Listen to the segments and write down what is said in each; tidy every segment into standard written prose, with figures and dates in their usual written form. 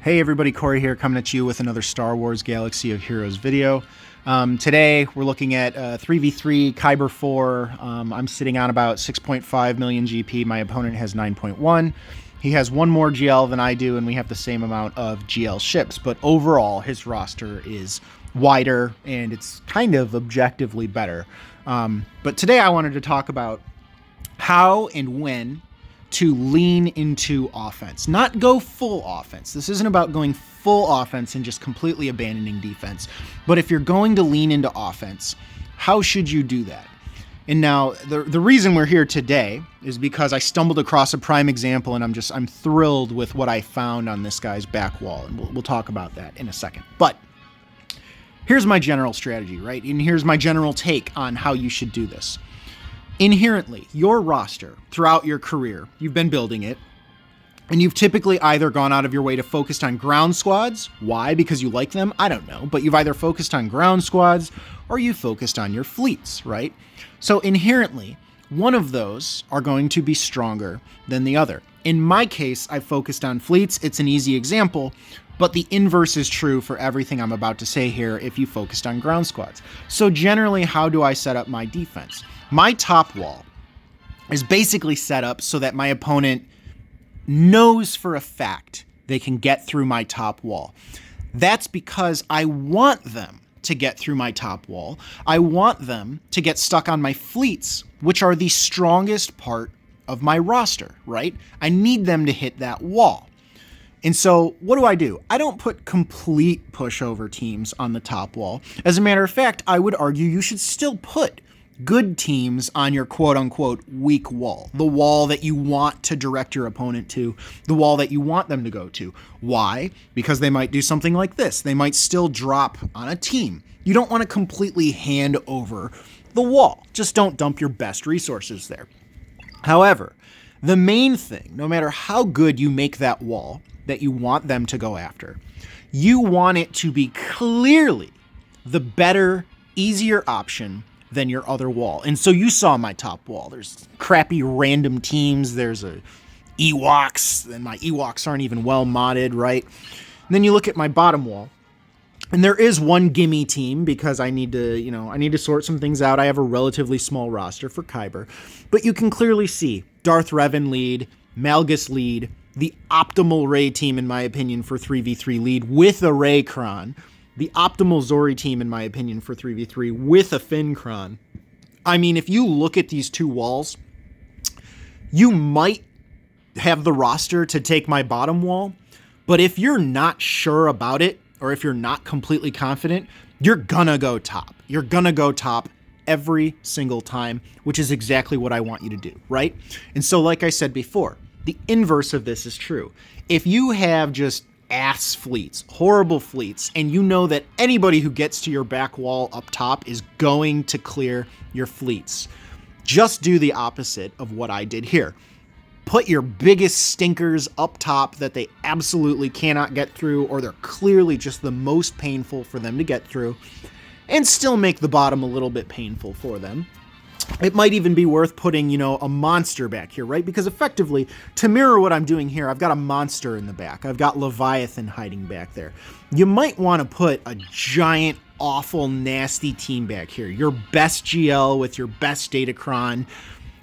Hey everybody, Corey here, coming at you with another Star Wars Galaxy of Heroes video. Today we're looking at 3v3 Kyber 4. I'm sitting on about 6.5 million GP. My opponent has 9.1. He has one more GL than I do, and we have the same amount of GL ships. But overall, his roster is wider, and it's kind of objectively better. But today I wanted to talk about how and when to lean into offense, not go full offense. This isn't about going full offense and just completely abandoning defense. But if you're going to lean into offense, how should you do that? And now the reason we're here today is because I stumbled across a prime example, and I'm thrilled with what I found on this guy's back wall. And we'll talk about that in a second. But here's my general strategy, right? And here's my general take on how you should do this. Inherently, your roster throughout your career, you've been building it, and you've typically either gone out of your way to focus on ground squads. Why? Because you like them? I don't know. But you've either focused on ground squads or you focused on your fleets, right? So inherently, one of those are going to be stronger than the other. In my case, I focused on fleets. It's an easy example, but the inverse is true for everything I'm about to say here if you focused on ground squads. So generally, how do I set up my defense? My top wall is basically set up so that my opponent knows for a fact they can get through my top wall. That's because I want them to get through my top wall. I want them to get stuck on my fleets, which are the strongest part of my roster, right? I need them to hit that wall. And so what do? I don't put complete pushover teams on the top wall. As a matter of fact, I would argue you should still put good teams on your quote-unquote weak wall, the wall that you want to direct your opponent to, the wall that you want them to go to. Why? Because they might do something like this. They might still drop on a team. You don't want to completely hand over the wall. Just don't dump your best resources there. However, the main thing, no matter how good you make that wall that you want them to go after, you want it to be clearly the better, easier option than your other wall. And so you saw my top wall. There's crappy random teams. There's Ewoks, and my Ewoks aren't even well modded, right? And then you look at my bottom wall, and there is one gimme team because I need to sort some things out. I have a relatively small roster for Kyber, but you can clearly see Darth Revan lead, Malgus lead, the optimal Rey team, in my opinion, for 3v3 lead with a Raycron. The optimal Zori team, in my opinion, for 3v3 with a Fincron. I mean, if you look at these two walls, you might have the roster to take my bottom wall, but if you're not sure about it, or if you're not completely confident, you're gonna go top. You're gonna go top every single time, which is exactly what I want you to do, right? And so, like I said before, the inverse of this is true. If you have just ass fleets, horrible fleets, and you know that anybody who gets to your back wall up top is going to clear your fleets, just do the opposite of what I did here. Put your biggest stinkers up top that they absolutely cannot get through, or they're clearly just the most painful for them to get through, and still make the bottom a little bit painful for them. It might even be worth putting, a monster back here, right? Because effectively, to mirror what I'm doing here, I've got a monster in the back. I've got Leviathan hiding back there. You might want to put a giant, awful, nasty team back here. Your best GL with your best Datacron.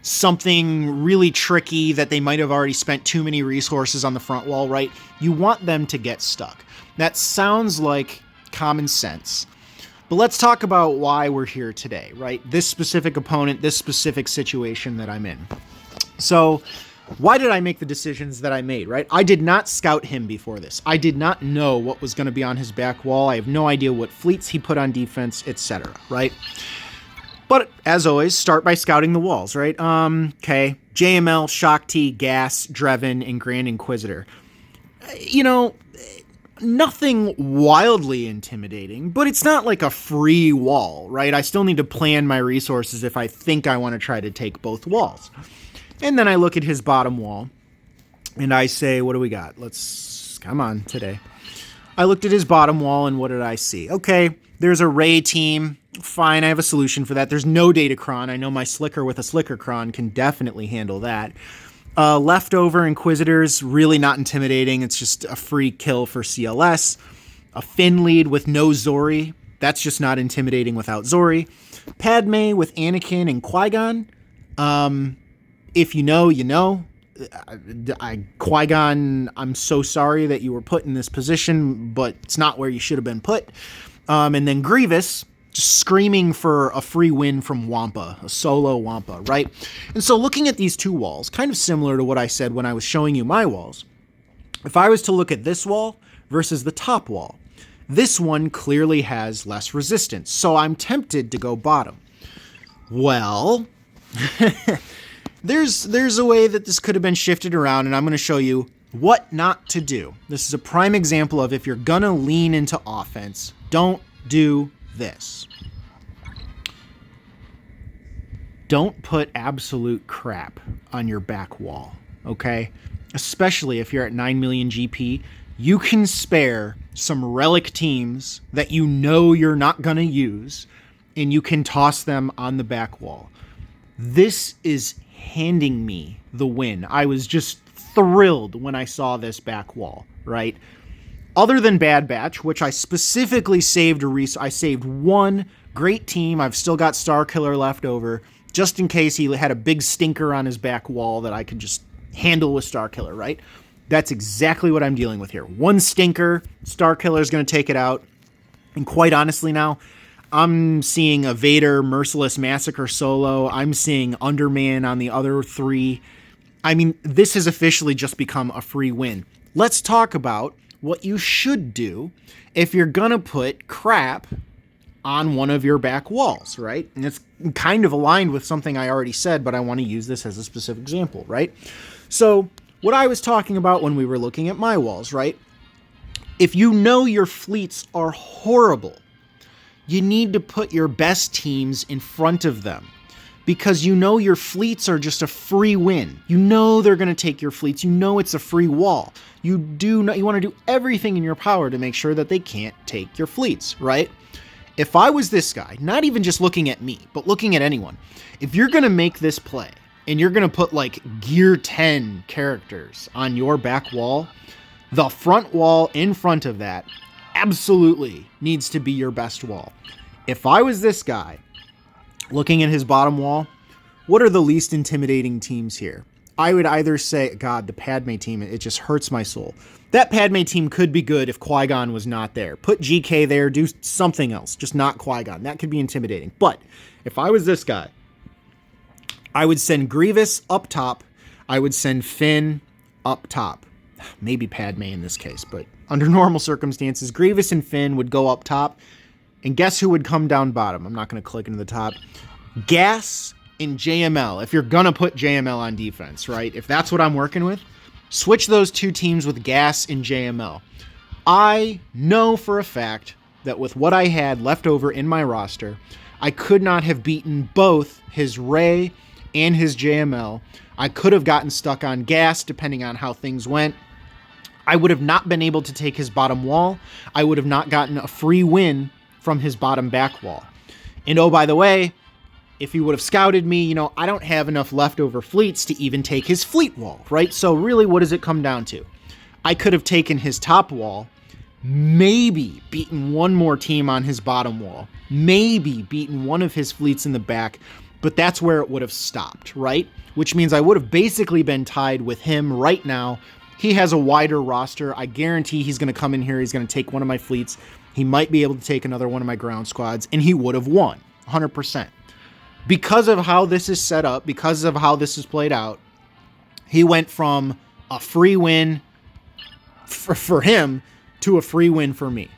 Something really tricky that they might have already spent too many resources on the front wall, right? You want them to get stuck. That sounds like common sense. But let's talk about why we're here today, right? This specific opponent, this specific situation that I'm in. So why did I make the decisions that I made, right? I did not scout him before this. I did not know what was going to be on his back wall. I have no idea what fleets he put on defense, etc., right? But as always, start by scouting the walls, right? Okay, JML, Shakti, Gas, Dreven, and Grand Inquisitor. Nothing wildly intimidating, but it's not like a free wall, right? I still need to plan my resources if I think I want to try to take both walls. And then I look at his bottom wall, and I say, what do we got? Come on, today. I looked at his bottom wall, and what did I see? Okay, there's a Rey team. Fine, I have a solution for that. There's no Datacron. I know my Slicker with a Slickercron can definitely handle that. Leftover Inquisitors, really not intimidating. It's just a free kill for CLS. A Finn lead with no Zori. That's just not intimidating without Zori. Padme with Anakin and Qui-Gon. If you know, you know. Qui-Gon, I'm so sorry that you were put in this position, but it's not where you should have been put. And then Grievous, just screaming for a free win from Wampa, a solo Wampa, right? And so looking at these two walls, kind of similar to what I said when I was showing you my walls, if I was to look at this wall versus the top wall, this one clearly has less resistance, so I'm tempted to go bottom. Well, there's a way that this could have been shifted around, and I'm going to show you what not to do. This is a prime example of if you're going to lean into offense, don't do this. Don't put absolute crap on your back wall, okay? Especially if you're at 9 million GP, you can spare some relic teams that you know you're not going to use, and you can toss them on the back wall. This is handing me the win. I was just thrilled when I saw this back wall, right? Other than Bad Batch, which I specifically saved I saved one great team. I've still got Starkiller left over, just in case he had a big stinker on his back wall that I could just handle with Starkiller, right? That's exactly what I'm dealing with here. One stinker, Starkiller is going to take it out. And quite honestly now, I'm seeing a Vader Merciless Massacre solo. I'm seeing Underman on the other three. I mean, this has officially just become a free win. Let's talk about what you should do if you're gonna put crap on one of your back walls, right? And it's kind of aligned with something I already said, but I want to use this as a specific example, right? So what I was talking about when we were looking at my walls, right? If you know your fleets are horrible, you need to put your best teams in front of them, because you know your fleets are just a free win. You know they're going to take your fleets. You know it's a free wall. You want to do everything in your power to make sure that they can't take your fleets, right? If I was this guy, not even just looking at me, but looking at anyone, if you're going to make this play and you're going to put like Gear 10 characters on your back wall, the front wall in front of that absolutely needs to be your best wall. If I was this guy, looking at his bottom wall, what are the least intimidating teams here? I would either say, God, the Padme team, it just hurts my soul. That Padme team could be good if Qui-Gon was not there. Put GK there, do something else, just not Qui-Gon. That could be intimidating. But if I was this guy, I would send Grievous up top. I would send Finn up top. Maybe Padme in this case, but under normal circumstances, Grievous and Finn would go up top. And guess who would come down bottom? I'm not going to click into the top. Gas and JML. If you're going to put JML on defense, right? If that's what I'm working with, switch those two teams with Gas and JML. I know for a fact that with what I had left over in my roster, I could not have beaten both his Rey and his JML. I could have gotten stuck on Gas depending on how things went. I would have not been able to take his bottom wall. I would have not gotten a free win from his bottom back wall. And oh, by the way, if he would have scouted me, I don't have enough leftover fleets to even take his fleet wall, right? So really, what does it come down to? I could have taken his top wall, maybe beaten one more team on his bottom wall, maybe beaten one of his fleets in the back, but that's where it would have stopped, right? Which means I would have basically been tied with him right now. He has a wider roster. I guarantee he's going to come in here. He's going to take one of my fleets. He might be able to take another one of my ground squads, and he would have won 100%. Because of how this is set up, because of how this is played out, he went from a free win for him to a free win for me.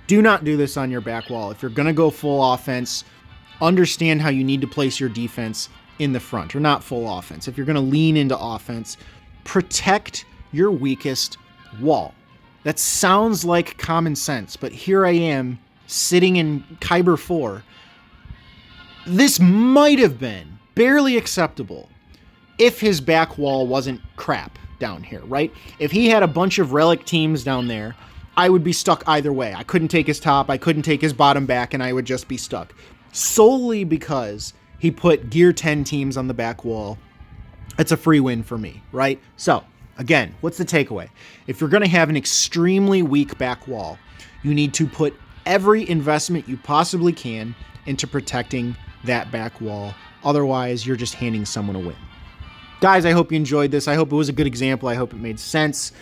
Do not do this on your back wall. If you're going to go full offense, understand how you need to place your defense in the front, or not full offense. If you're going to lean into offense, protect your weakest wall. That sounds like common sense, but here I am sitting in Kyber 4. This might have been barely acceptable if his back wall wasn't crap down here, right? If he had a bunch of relic teams down there, I would be stuck either way. I couldn't take his top, I couldn't take his bottom back, and I would just be stuck. Solely because he put Gear 10 teams on the back wall. It's a free win for me, right? So again, what's the takeaway? If you're going to have an extremely weak back wall, you need to put every investment you possibly can into protecting that back wall. Otherwise, you're just handing someone a win. Guys, I hope you enjoyed this. I hope it was a good example. I hope it made sense.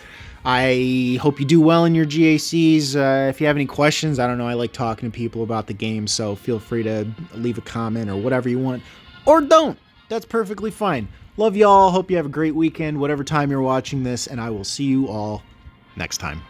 I hope you do well in your GACs. If you have any questions, I don't know, I like talking to people about the game, so feel free to leave a comment or whatever you want. Or don't. That's perfectly fine. Love y'all. Hope you have a great weekend, whatever time you're watching this, and I will see you all next time.